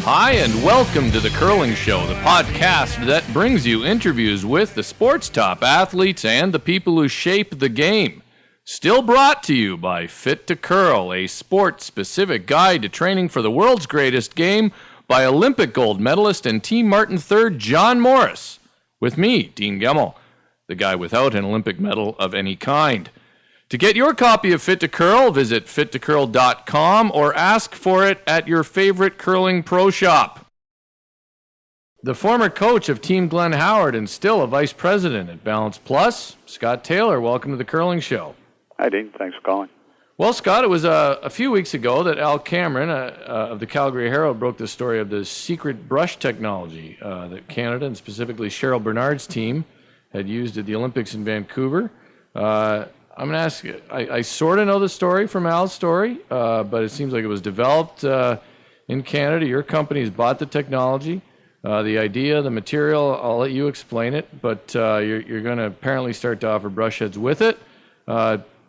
Hi, and welcome to The Curling Show, the podcast that brings you interviews with the sport's top athletes and the people who shape the game. Still brought to you by Fit to Curl, a sport-specific guide to training for the world's greatest game by Olympic gold medalist and Team Martin third John Morris. With me, Dean Gemmell, the guy without an Olympic medal of any kind. To get your copy of Fit to Curl, visit fittocurl.com or ask for it at your favorite curling pro shop. The former coach of Team Glenn Howard and still a vice president at BalancePlus, Scott Taylor, welcome to the Curling Show. Hi, Dean. Thanks for calling. Well, Scott, it was a few weeks ago that Al Cameron of the Calgary Herald broke the story of the secret brush technology that Canada, and specifically Cheryl Bernard's team, had used at the Olympics in Vancouver. I'm going to ask you, I sort of know the story from Al's story, but it seems like it was developed in Canada. Your company's bought the technology, the idea, the material. I'll let you explain it, but you're going to apparently start to offer brush heads with it.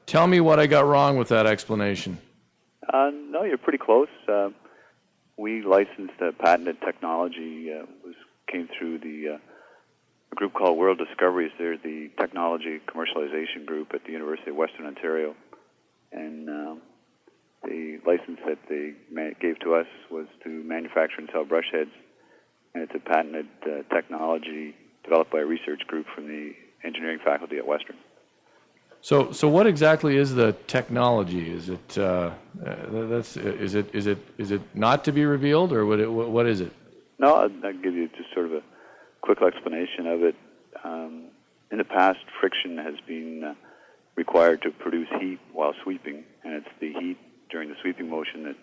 Tell me what I got wrong with that explanation. No, you're pretty close. We licensed patented technology, came through the a group called World Discoveries. They're the technology commercialization group at the University of Western Ontario. And the license that they gave to us was to manufacture and sell brush heads. And it's a patented technology developed by a research group from the engineering faculty at Western. So what exactly is the technology? Is it is it not to be revealed, or what is it? No, I'll give you just sort of a quick explanation of it. In the past, friction has been required to produce heat while sweeping, and it's the heat during the sweeping motion that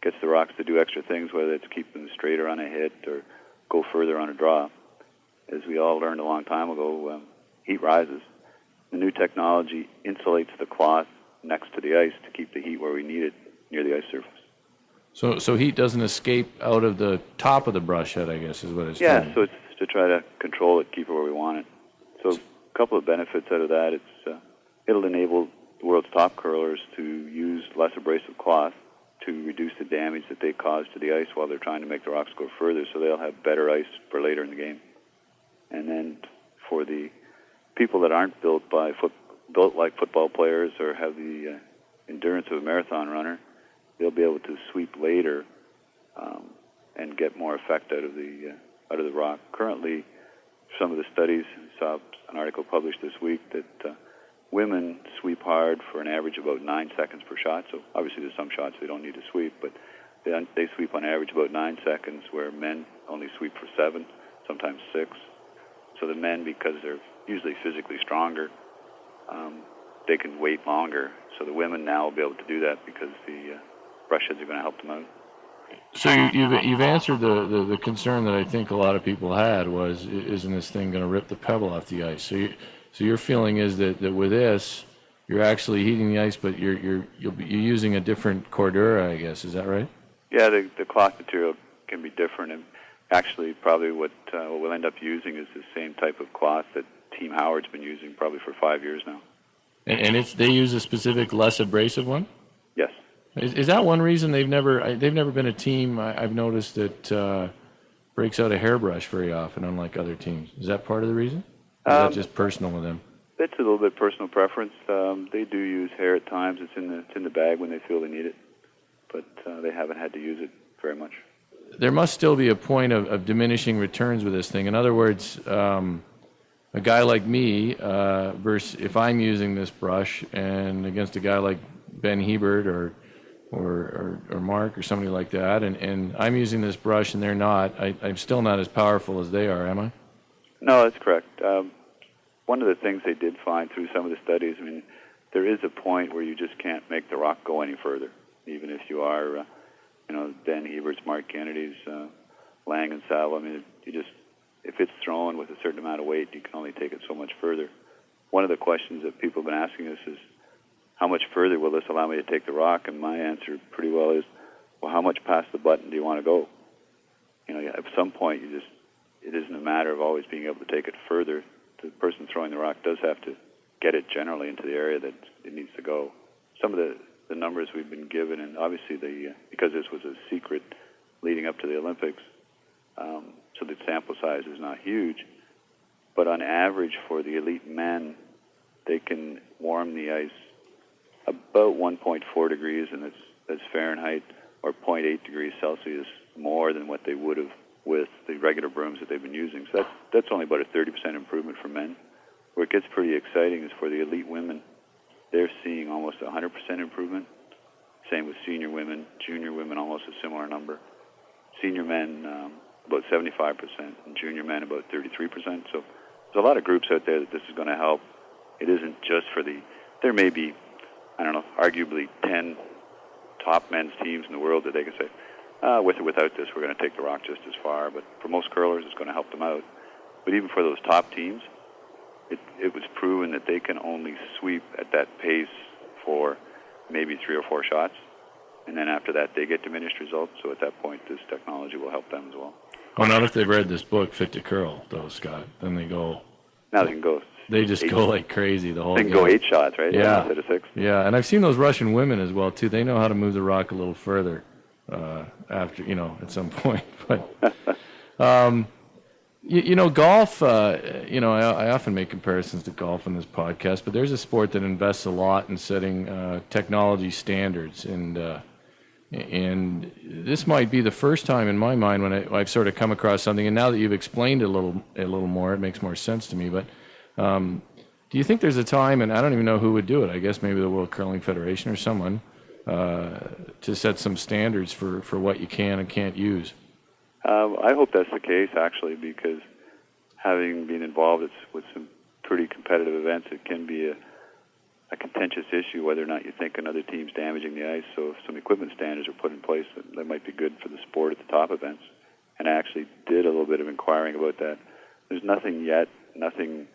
gets the rocks to do extra things, whether it's keep them straighter on a hit or go further on a draw. As we all learned a long time ago, heat rises. The new technology insulates the cloth next to the ice to keep the heat where we need it, near the ice surface. So heat doesn't escape out of the top of the brush head, I guess, is what it's Yeah, doing. so it's to try to control it, keep it where we want it. So a couple of benefits out of that. It'll enable the world's top curlers to use less abrasive cloth to reduce the damage that they cause to the ice while they're trying to make the rocks go further, so they'll have better ice for later in the game. And then for the people that aren't built like football players or have the endurance of a marathon runner, they'll be able to sweep later and get more effect out of the rock. Currently, some of the studies, I saw an article published this week that women sweep hard for an average of about 9 seconds per shot. So obviously there's some shots they don't need to sweep, but they sweep on average about 9 seconds, where men only sweep for 7, sometimes 6. So the men, because they're usually physically stronger, they can wait longer. So the women now will be able to do that because the brush heads are going to help them out. So you've answered the concern that I think a lot of people had was, isn't this thing going to rip the pebble off the ice? So your feeling is that with this, you're actually heating the ice, but you're using a different cordura, I guess. Is that right? Yeah, the cloth material can be different, and actually probably what we'll end up using is the same type of cloth that Team Howard's been using probably for 5 years now. And they use a specific, less abrasive one? Yes. Is that one reason they've never been a team I've noticed that breaks out a hairbrush very often, unlike other teams? Is that part of the reason? Or is that just personal with them? It's a little bit personal preference. They do use hair at times. It's in the bag when they feel they need it, but they haven't had to use it very much. There must still be a point of diminishing returns with this thing. In other words, a guy like me versus if I'm using this brush and against a guy like Ben Hebert or Mark or somebody like that, and I'm using this brush and they're not, I'm still not as powerful as they are, am I? No, that's correct. One of the things they did find through some of the studies, I mean, there is a point where you just can't make the rock go any further, even if you are, Ben Hebert's, Mark Kennedy's, Lang and Sal. I mean, if it's thrown with a certain amount of weight, you can only take it so much further. One of the questions that people have been asking us is, how much further will this allow me to take the rock? And my answer pretty well is, well, how much past the button do you want to go? At some point, it isn't a matter of always being able to take it further. The person throwing the rock does have to get it generally into the area that it needs to go. Some of the numbers we've been given, and obviously because this was a secret leading up to the Olympics. So the sample size is not huge. But on average, for the elite men, they can warm the ice about 1.4 degrees, and that's Fahrenheit, or 0.8 degrees Celsius more than what they would have with the regular brooms that they've been using. So that's only about a 30% improvement for men. Where it gets pretty exciting is for the elite women. They're seeing almost 100% improvement. Same with senior women, junior women, almost a similar number. Senior men, about 75%, and junior men, about 33%. So there's a lot of groups out there that this is going to help. It isn't just for there may be, I don't know, arguably 10 top men's teams in the world that they can say, with or without this, we're going to take the rock just as far. But for most curlers, it's going to help them out. But even for those top teams, it was proven that they can only sweep at that pace for maybe 3 or 4 shots. And then after that, they get diminished results. So at that point, this technology will help them as well. Well, not if they've read this book, Fit to Curl, though, Scott. Then they go. Now they can go. They just go like crazy the whole They can go 8 shots, right? Yeah. Instead of 6. Yeah, and I've seen those Russian women as well, too. They know how to move the rock a little further after, at some point. But, golf, I often make comparisons to golf on this podcast, but there's a sport that invests a lot in setting technology standards. And this might be the first time in my mind when I've sort of come across something, and now that you've explained it a little more, it makes more sense to me. But do you think there's a time, and I don't even know who would do it, I guess maybe the World Curling Federation or someone, to set some standards for what you can and can't use? I hope that's the case, actually, because having been involved with some pretty competitive events, it can be a contentious issue whether or not you think another team's damaging the ice. So if some equipment standards are put in place, that might be good for the sport at the top events. And I actually did a little bit of inquiring about that. There's nothing yet, nothing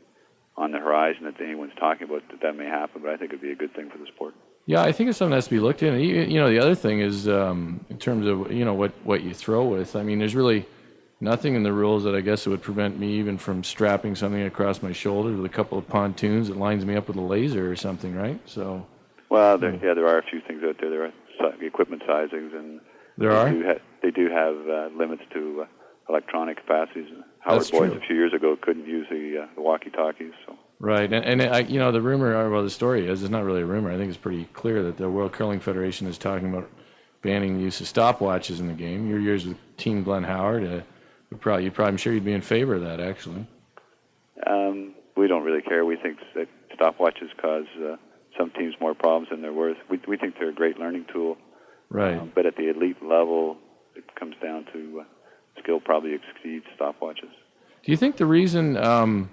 on the horizon that anyone's talking about that may happen, but I think it would be a good thing for the sport. Yeah, I think it's something that has to be looked at. The other thing is in terms of what you throw with. I mean, there's really nothing in the rules that I guess it would prevent me even from strapping something across my shoulder with a couple of pontoons that lines me up with a laser or something, right? So. Well, there are a few things out there. There are equipment sizings, and they do have limits to electronic capacities. Howard Boyce a few years ago couldn't use the walkie-talkies. So. Right, and the rumor, the story is, it's not really a rumor. I think it's pretty clear that the World Curling Federation is talking about banning the use of stopwatches in the game. Your years with Team Glenn Howard, I'm sure you'd be in favor of that, actually. We don't really care. We think that stopwatches cause some teams more problems than they're worth. We think they're a great learning tool. Right. But at the elite level, it comes down to skill probably exceeds stopwatches. Do you think the reason, and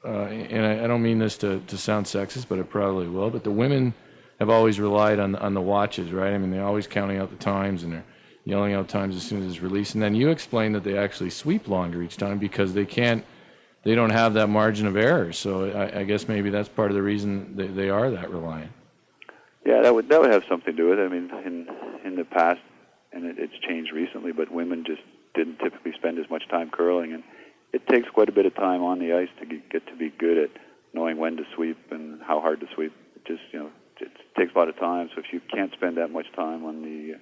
I don't mean this to sound sexist, but it probably will, but the women have always relied on the watches, right? I mean, they're always counting out the times, and they're yelling out times as soon as it's released. And then you explain that they actually sweep longer each time because they don't have that margin of error. So I guess maybe that's part of the reason they are that reliant. Yeah, that would have something to do with it. I mean, in the past, and it's changed recently, but women just didn't typically spend as much time curling, and it takes quite a bit of time on the ice to get to be good at knowing when to sweep and how hard to sweep. It just it takes a lot of time. So if you can't spend that much time on the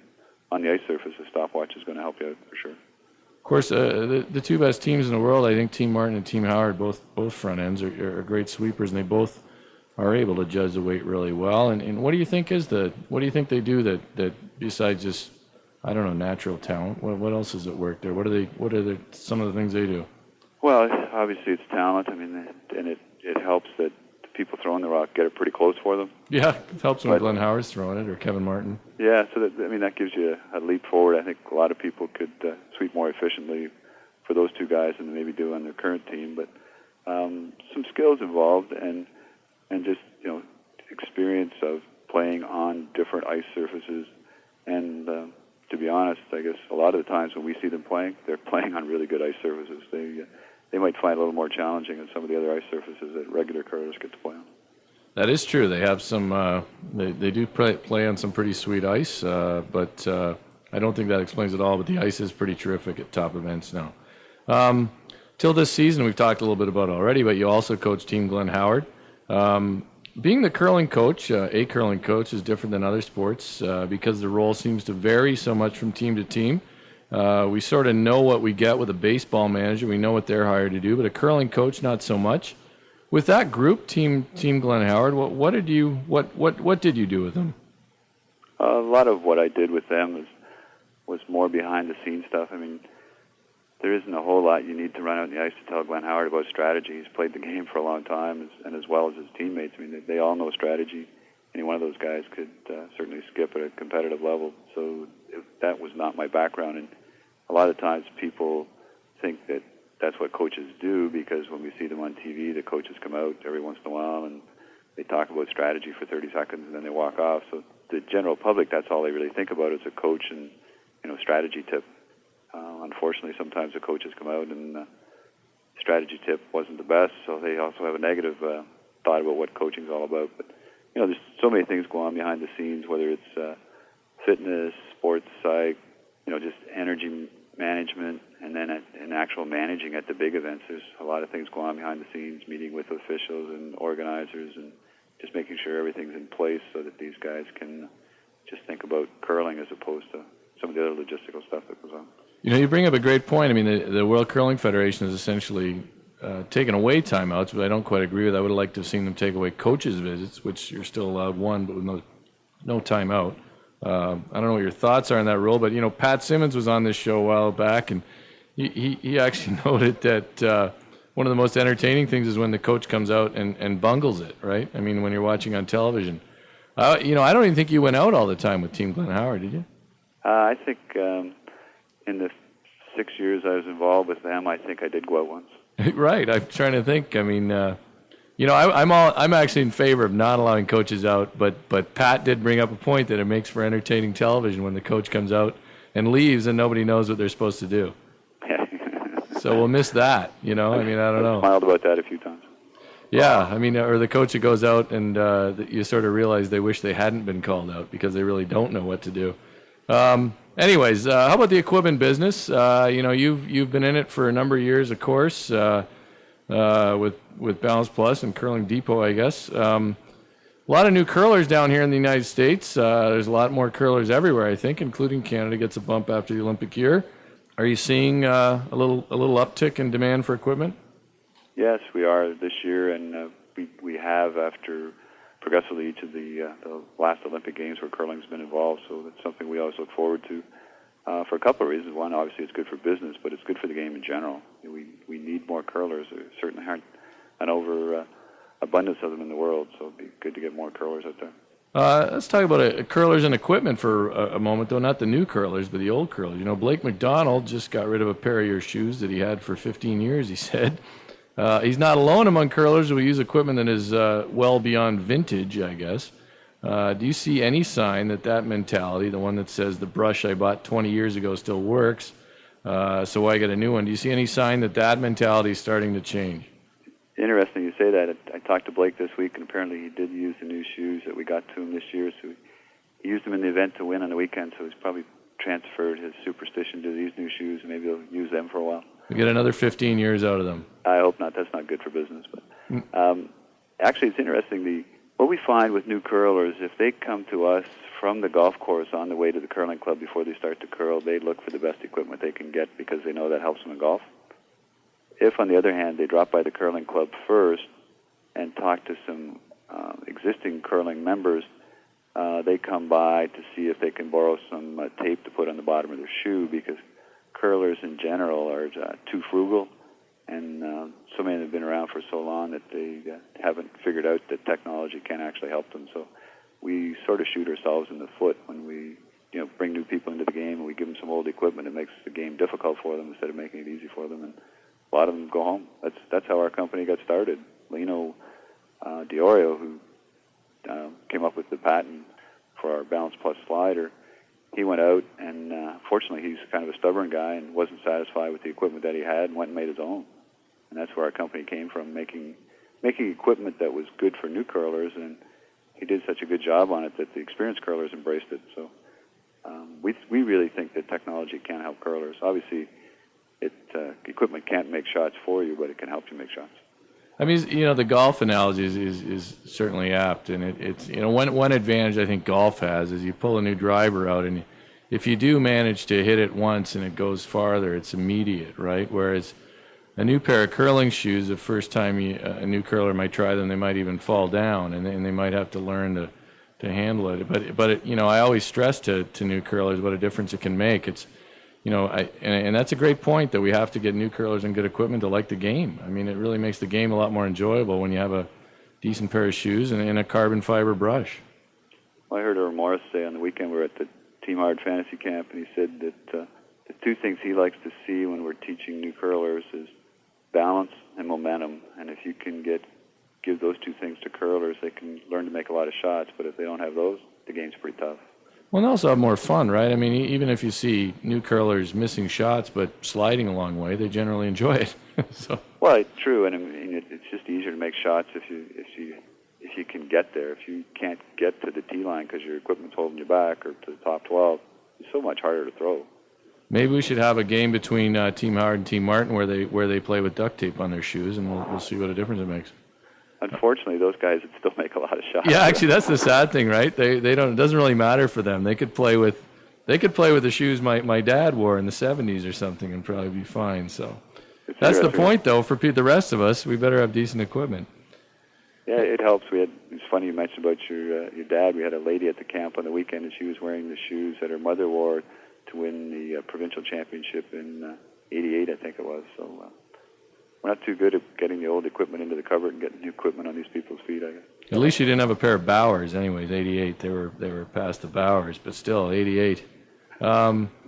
ice surface, a stopwatch is going to help you out for sure. Of course, the two best teams in the world, I think Team Martin and Team Howard, both front ends are great sweepers, and they both are able to judge the weight really well. And what do you think they do that besides just, I don't know, natural talent? What else is at work there? What are some of the things they do? Well, obviously it's talent. I mean, and it helps that the people throwing the rock get it pretty close for them. Yeah, it helps when Glenn Howard's throwing it or Kevin Martin. Yeah, so that gives you a leap forward. I think a lot of people could sweep more efficiently for those two guys than they maybe do on their current team. But some skills involved and just experience of playing on different ice surfaces. And to be honest, I guess a lot of the times when we see them playing, they're playing on really good ice surfaces. They might find it a little more challenging than some of the other ice surfaces that regular curlers get to play on. That is true. They have some. They do play on some pretty sweet ice, but I don't think that explains it all. But the ice is pretty terrific at top events now. Till this season, we've talked a little bit about it already, but you also coach Team Glenn Howard. Being the curling coach, a curling coach is different than other sports because the role seems to vary so much from team to team. We sort of know what we get with a baseball manager. We know what they're hired to do, but a curling coach, not so much. With that group, Team Glenn Howard, what did you do with them? A lot of what I did with them was more behind the scenes stuff. I mean, there isn't a whole lot you need to run out on the ice to tell Glenn Howard about strategy. He's played the game for a long time, and as well as his teammates. I mean, they all know strategy. Any one of those guys could certainly skip at a competitive level. So that was not my background. And a lot of times people think that that's what coaches do, because when we see them on TV, the coaches come out every once in a while and they talk about strategy for 30 seconds and then they walk off. So the general public, that's all they really think about is a coach and, strategy tip. Unfortunately, sometimes the coaches come out and strategy tip wasn't the best, so they also have a negative thought about what coaching's all about. But, there's so many things going on behind the scenes, whether it's fitness, sports psych, just energy management, and then in actual managing at the big events. There's a lot of things going on behind the scenes, meeting with officials and organizers and just making sure everything's in place so that these guys can just think about curling as opposed to some of the other logistical stuff that goes on. You bring up a great point. I mean, the World Curling Federation has essentially taken away timeouts, but I don't quite agree with that. I would have liked to have seen them take away coaches' visits, which you're still allowed one, but with no timeout. I don't know what your thoughts are on that rule, but, Pat Simmons was on this show a while back, and he actually noted that one of the most entertaining things is when the coach comes out and bungles it, right? I mean, when you're watching on television. I don't even think you went out all the time with Team Glenn Howard, did you? I think in the 6 years I was involved with them, I think I did go out once. Right. I'm trying to think. I mean, I'm actually in favor of not allowing coaches out, but Pat did bring up a point that it makes for entertaining television when the coach comes out and leaves and nobody knows what they're supposed to do. So we'll miss that, I mean, I don't know. I smiled about that a few times. Yeah, I mean, or the coach that goes out and you sort of realize they wish they hadn't been called out because they really don't know what to do. Anyways, how about the equipment business? You've been in it for a number of years, of course, with BalancePlus and Curling Depot, I guess. A lot of new curlers down here in the United States. There's a lot more curlers everywhere, I think, including Canada gets a bump after the Olympic year. Are you seeing a little uptick in demand for equipment? Yes, we are this year, and we have after progressively each of the last Olympic Games where curling's been involved, so that's something we always look forward to for a couple of reasons. One, obviously, it's good for business, but it's good for the game in general. We need more curlers. There certainly aren't an overabundance of them in the world, so it'd be good to get more curlers out there. Let's talk about curlers and equipment for a moment, though. Not the new curlers, but the old curlers. Blake McDonald just got rid of a pair of your shoes that he had for 15 years, he said. He's not alone among curlers who use equipment that is well beyond vintage, I guess. Do you see any sign that mentality, the one that says the brush I bought 20 years ago still works, so why get a new one? Do you see any sign that mentality is starting to change? Interesting you say that. I talked to Blake this week, and apparently he did use the new shoes that we got to him this year. So he used them in the event to win on the weekend, so he's probably transferred his superstition to these new shoes, and maybe he'll use them for a while. We get another 15 years out of them. I hope not. That's not good for business. But actually, it's interesting. What we find with new curlers, if they come to us from the golf course on the way to the curling club before they start to curl, they look for the best equipment they can get because they know that helps them in golf. If, on the other hand, they drop by the curling club first and talk to some existing curling members, they come by to see if they can borrow some tape to put on the bottom of their shoe because curlers in general are too frugal, and so many have been around for so long that they haven't figured out that technology can actually help them. So we sort of shoot ourselves in the foot when we bring new people into the game and we give them some old equipment. It makes the game difficult for them instead of making it easy for them, and a lot of them go home. That's how our company got started. Lino Delivery, who came up with the patent for our BalancePlus slider, he went out and fortunately he's kind of a stubborn guy and wasn't satisfied with the equipment that he had and went and made his own. And that's where our company came from, making equipment that was good for new curlers, and he did such a good job on it that the experienced curlers embraced it. So we really think that technology can help curlers. Obviously, equipment can't make shots for you, but it can help you make shots. I mean, the golf analogy is certainly apt, and it's one advantage I think golf has is you pull a new driver out, and if you do manage to hit it once and it goes farther, it's immediate, right? Whereas a new pair of curling shoes, the first time a new curler might try them, they might even fall down, and they might have to learn to handle it. But I always stress to new curlers what a difference it can make. It's and that's a great point, that we have to get new curlers and good equipment to like the game. I mean, it really makes the game a lot more enjoyable when you have a decent pair of shoes and a carbon fiber brush. Well, I heard Earl Morris say on the weekend we were at the Team Hard Fantasy Camp, and he said that the two things he likes to see when we're teaching new curlers is balance and momentum. And if you can give those two things to curlers, they can learn to make a lot of shots. But if they don't have those, the game's pretty tough. Well, and also have more fun, right? I mean, even if you see new curlers missing shots but sliding a long way, they generally enjoy it. So. Well, true, and I mean, it's just easier to make shots if you can get there. If you can't get to the tee line because your equipment's holding you back, or to the top 12, it's so much harder to throw. Maybe we should have a game between Team Howard and Team Martin where they play with duct tape on their shoes, and we'll see what a difference it makes. Unfortunately, those guys would still make a lot of shots. Yeah, actually, that's the sad thing, right? They don't. It doesn't really matter for them. They could play with the shoes my dad wore in the '70s or something and probably be fine. So that's the point, though. For the rest of us, we better have decent equipment. Yeah, it helps. It's funny you mentioned about your dad. We had a lady at the camp on the weekend, and she was wearing the shoes that her mother wore to win the provincial championship in '88, I think it was. So. We're not too good at getting the old equipment into the cupboard and getting new equipment on these people's feet, I guess. At least you didn't have a pair of Bowers, anyways. '88, they were past the Bowers, but still '88.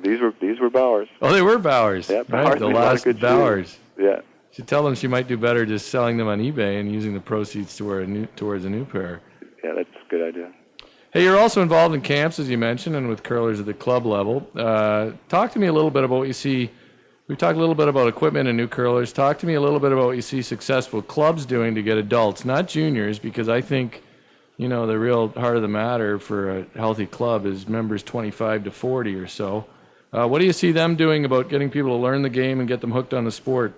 These were Bowers. Oh, they were Bowers. Yeah, Bowers. Right? The last Bowers. Shoes. Yeah. Should tell them she might do better just selling them on eBay and using the proceeds towards a new pair. Yeah, that's a good idea. Hey, you're also involved in camps, as you mentioned, and with curlers at the club level. Talk to me a little bit about what you see. We've talked a little bit about equipment and new curlers. Talk to me a little bit about what you see successful clubs doing to get adults, not juniors, because I think, the real heart of the matter for a healthy club is members 25 to 40 or so. What do you see them doing about getting people to learn the game and get them hooked on the sport?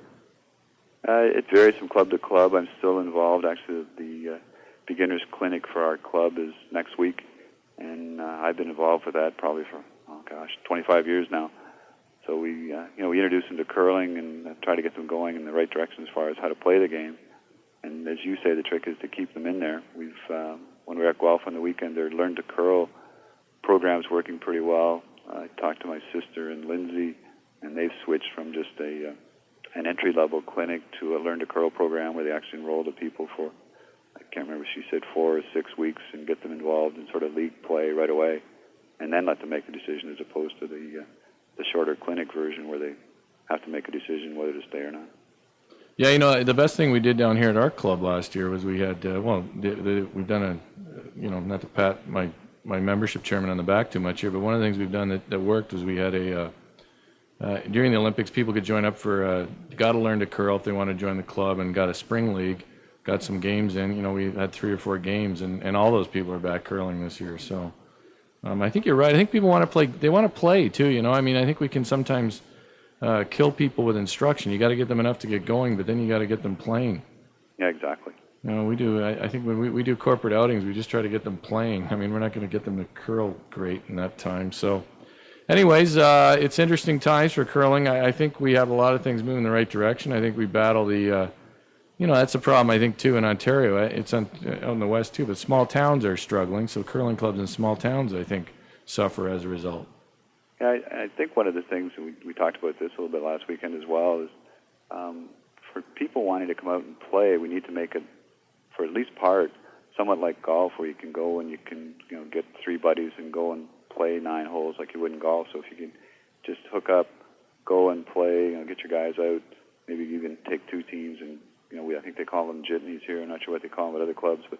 It varies from club to club. I'm still involved. Actually, the beginners clinic for our club is next week, and I've been involved with that probably for 25 years now. So we introduce them to curling and try to get them going in the right direction as far as how to play the game. And as you say, the trick is to keep them in there. We've when we're at golf on the weekend, their Learn to Curl program's working pretty well. I talked to my sister and Lindsay, and they've switched from just an entry-level clinic to a Learn to Curl program where they actually enroll the people for, I can't remember, she said 4 or 6 weeks, and get them involved in sort of league play right away, and then let them make a decision as opposed to the shorter clinic version where they have to make a decision whether to stay or not. Yeah, the best thing we did down here at our club last year was we had, we've done not to pat my membership chairman on the back too much here, but one of the things we've done that worked was we had during the Olympics, people could join up for, got to learn to curl if they want to join the club, and got a spring league, got some games in. We had 3 or 4 games, and all those people are back curling this year, so. I think you're right. I think people want to play. They want to play too. I think we can sometimes kill people with instruction. You got to get them enough to get going, but then you got to get them playing. Yeah, exactly. We do. I think when we do corporate outings, we just try to get them playing. We're not going to get them to curl great in that time. So, anyways, it's interesting times for curling. I think we have a lot of things moving in the right direction. I think we battle the. That's a problem, I think, too, in Ontario. It's out in the West, too, but small towns are struggling, so curling clubs in small towns, I think, suffer as a result. Yeah, I think one of the things, and we talked about this a little bit last weekend as well, is for people wanting to come out and play, we need to make it, for at least part, somewhat like golf, where you can go and you can get 3 buddies and go and play 9 holes like you would in golf. So if you can just hook up, go and play, get your guys out, maybe even take 2 teams and I think they call them jitneys here. I'm not sure what they call them at other clubs, but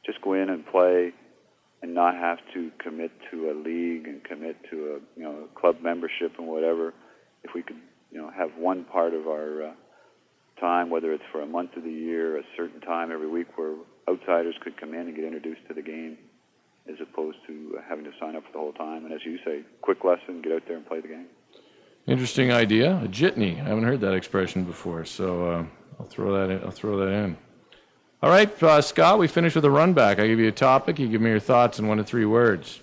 just go in and play and not have to commit to a league and commit to a club membership and whatever. If we could, have one part of our time, whether it's for a month of the year, a certain time every week, where outsiders could come in and get introduced to the game, as opposed to having to sign up for the whole time. And as you say, quick lesson, get out there and play the game. Interesting idea, a jitney. I haven't heard that expression before, so. I'll throw that in. All right, Scott, we finished with a run back. I give you a topic. You give me your thoughts in 1 to 3 words.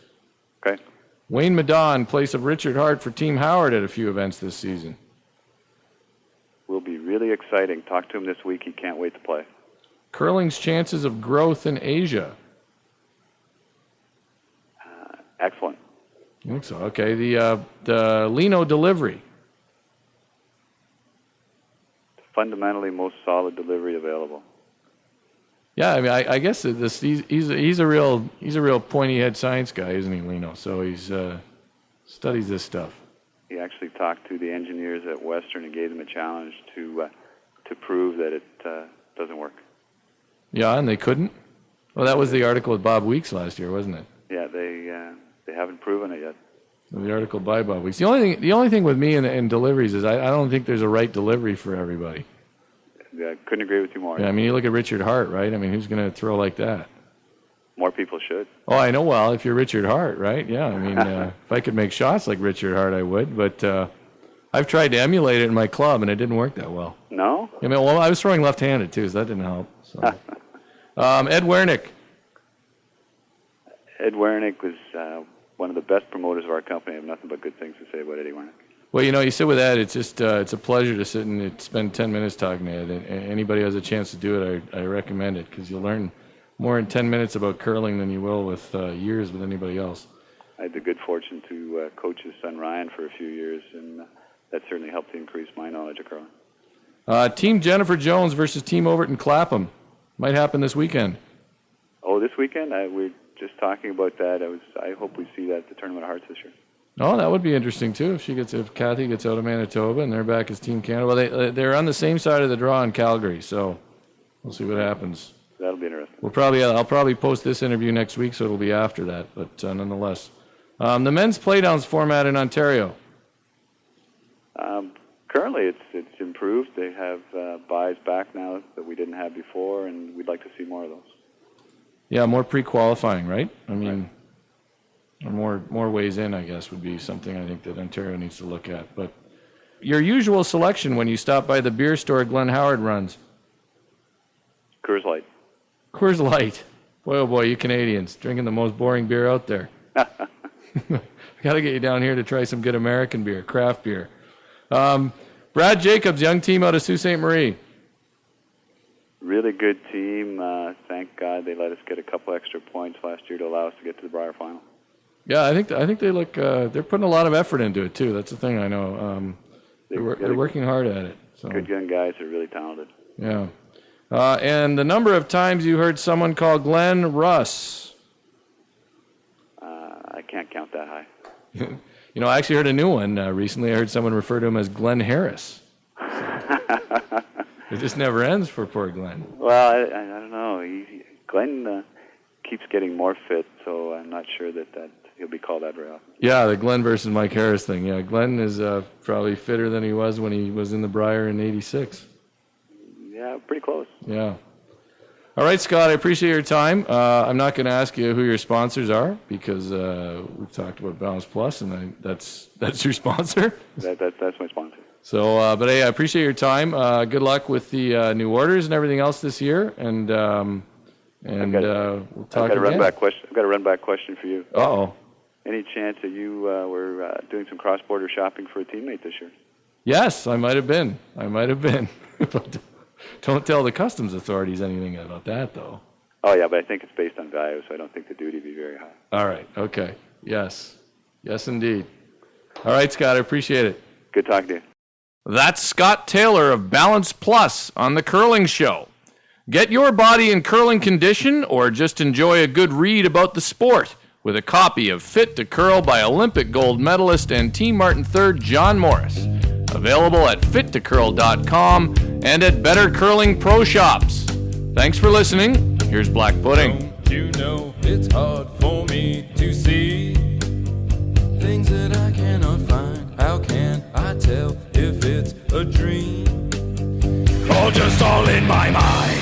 Okay. Wayne Madon, in place of Richard Hart for Team Howard at a few events this season. Will be really exciting. Talked to him this week. He can't wait to play. Curling's chances of growth in Asia. Excellent. I think so. Okay, the Lino Delivery. Fundamentally most solid delivery available. Yeah, I mean, I guess he's a real pointy-head science guy, isn't he, Lino? So he's studies this stuff. He actually talked to the engineers at Western and gave them a challenge to prove that it doesn't work. Yeah, and they couldn't? Well, that was the article with Bob Weeks last year, wasn't it? Yeah, they haven't proven it yet. The article by Bob Weeks. The only thing with me in deliveries is I don't think there's a right delivery for everybody. I couldn't agree with you more. Yeah, I mean, you look at Richard Hart, right? I mean, who's going to throw like that? More people should. Oh, I know. Well, if you're Richard Hart, right? Yeah, I mean, if I could make shots like Richard Hart, I would. But I've tried to emulate it in my club, and it didn't work that well. No? I mean, well, I was throwing left-handed, too, so that didn't help. So. Ed Wernick. Ed Wernick was one of the best promoters of our company. I have nothing but good things to say about Eddie Wernick. Well, you know, you sit with Ed, it's just it's a pleasure to sit and spend 10 minutes talking to Ed. And anybody who has a chance to do it, I recommend it, because you'll learn more in 10 minutes about curling than you will with years with anybody else. I had the good fortune to coach his son Ryan for a few years, and that certainly helped to increase my knowledge of curling. Team Jennifer Jones versus Team Overton Clapham. Might happen this weekend. Oh, this weekend? We're just talking about that. I hope we see that at the Tournament of Hearts this year. Oh, that would be interesting too. If Kathy gets out of Manitoba and they're back as Team Canada. Well, they're on the same side of the draw in Calgary, so we'll see what happens. That'll be interesting. I'll probably post this interview next week, so it'll be after that. But nonetheless, the men's playdowns format in Ontario. Currently, it's improved. They have buys back now that we didn't have before, and we'd like to see more of those. Yeah, more pre-qualifying, right? I mean, or more ways in, I guess, would be something I think that Ontario needs to look at. But your usual selection when you stop by the beer store Glenn Howard runs? Coors Light. Coors Light. Boy, oh boy, you Canadians, drinking the most boring beer out there. I got to get you down here to try some good American beer, craft beer. Brad Jacobs, young team out of Sault Ste. Marie. Really good team. Thank God they let us get a couple extra points last year to allow us to get to the Brier final. Yeah, I think they look. They're putting a lot of effort into it too. That's the thing I know. They're working hard at it. So. Good young guys are really talented. Yeah. And the number of times you heard someone call Glenn Russ. I can't count that high. You know, I actually heard a new one recently. I heard someone refer to him as Glenn Harris. It just never ends for poor Glenn. Well, I don't know. Glenn keeps getting more fit, so I'm not sure that he'll be called that very often. Yeah, the Glenn versus Mike Harris thing. Yeah, Glenn is probably fitter than he was when he was in the Brier in '86. Yeah, pretty close. Yeah. All right, Scott, I appreciate your time. I'm not going to ask you who your sponsors are because we've talked about BalancePlus, and that's your sponsor. That's my sponsor. So, but hey, I appreciate your time. Good luck with the new orders and everything else this year, and we'll talk again. I've got a run-back question for you. Uh-oh. Any chance that you were doing some cross-border shopping for a teammate this year? Yes, I might have been. But don't tell the customs authorities anything about that, though. Oh, yeah, but I think it's based on value, so I don't think the duty would be very high. All right. Okay. Yes. Yes, indeed. All right, Scott, I appreciate it. Good talking to you. That's Scott Taylor of BalancePlus on The Curling Show. Get your body in curling condition or just enjoy a good read about the sport with a copy of Fit to Curl by Olympic gold medalist and Team Martin third John Morris. Available at fittocurl.com and at Better Curling Pro Shops. Thanks for listening. Here's Black Pudding. Don't you know it's hard for me to see things that I cannot find? How can I tell if it's a dream or just all in my mind?